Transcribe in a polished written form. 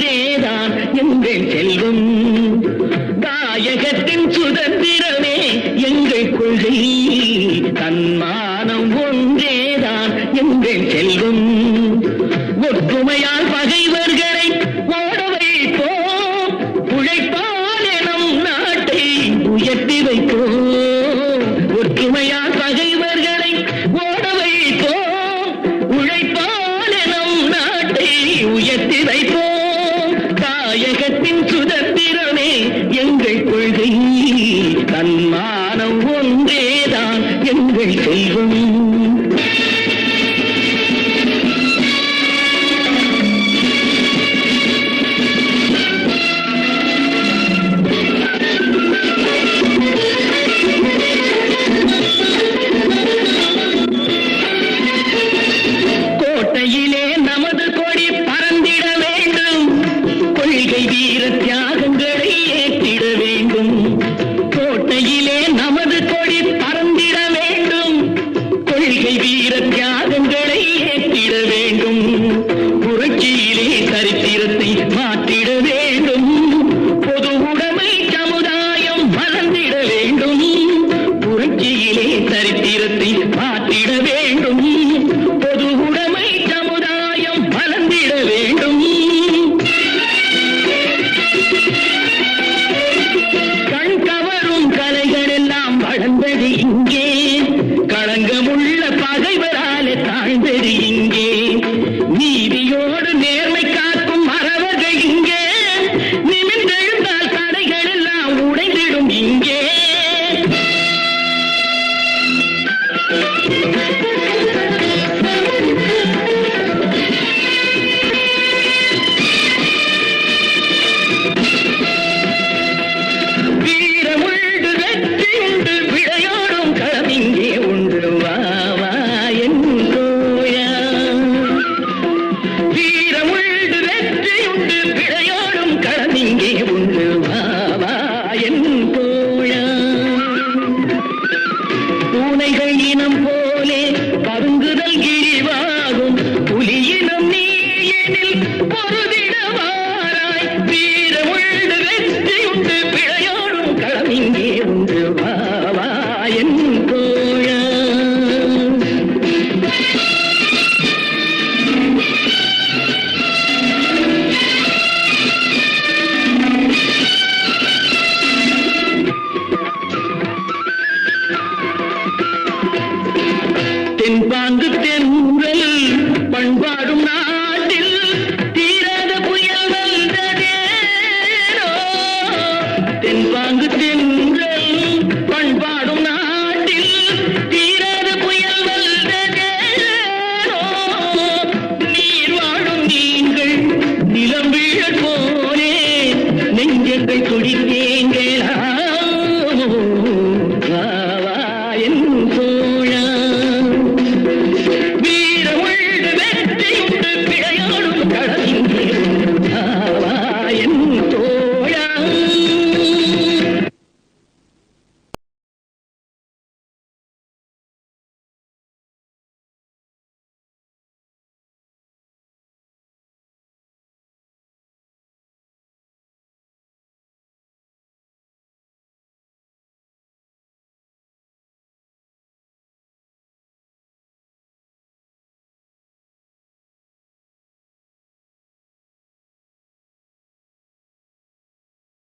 ஒன்றேதான் எங்கள் செல்வம். தாயகத்தின் சுதந்திரமே எங்கள் கொள்கை, தன்மானம் ஒன்றேதான் எங்கள் செல்வம். ஒற்றுமையால் பகைவர்களை ஓட வைப்போம், உழைப்பால் நம் நாட்டை உயர்த்தி வைப்போம். ஒற்றுமையால் பகைவர்களை ஓட வைப்போம், உழைப்பால் நம் நாட்டை உயர்த்தி வைப்போம். தாயகத்தின் சுதந்திரமே எங்கள் கொள்கை, தன்மானம் ஒன்றேதான் எங்கள் செல்வம். கோட்டையிலே நமது கொடி பறந்திட வேண்டும், கொள்கை வீர தியாகங்களை ஏற்றிட வேண்டும். கோட்டையிலே நமது கொடி பறந்திட வேண்டும், கொள்கை வீர தியாகங்களை ஏற்றிட வேண்டும். புரட்சியிலே சரித்திரத்தை மாற்றிட வேண்டும், பொது உடைமை சமுதாயம் மலர்ந்திட வேண்டும். புரட்சியிலே சரித்திரத்தை மாற்றிட வேண்டும், பொது உடைமை சமுதாயம் மலர்ந்திட வேண்டும். கண் கவரும் கலைகள் எல்லாம் வளர்ந்தது இங்கே, களங்கமுள்ள பகைவராலே தாழ்ந்தது இங்கே. நீதியோடு நேர்மை காக்கும் மறவர்கள் இங்கே, நிமிர்ந்தெழுந்தால் தடைகள் எல்லாம் உடைந்திடும் இங்கே. வீரமுண்டு வெற்றி உண்டு, விளையாடும் களம் இங்கே உண்டு, வா வா என் தோயா. வீரமுண்டு வெற்றி உண்டு,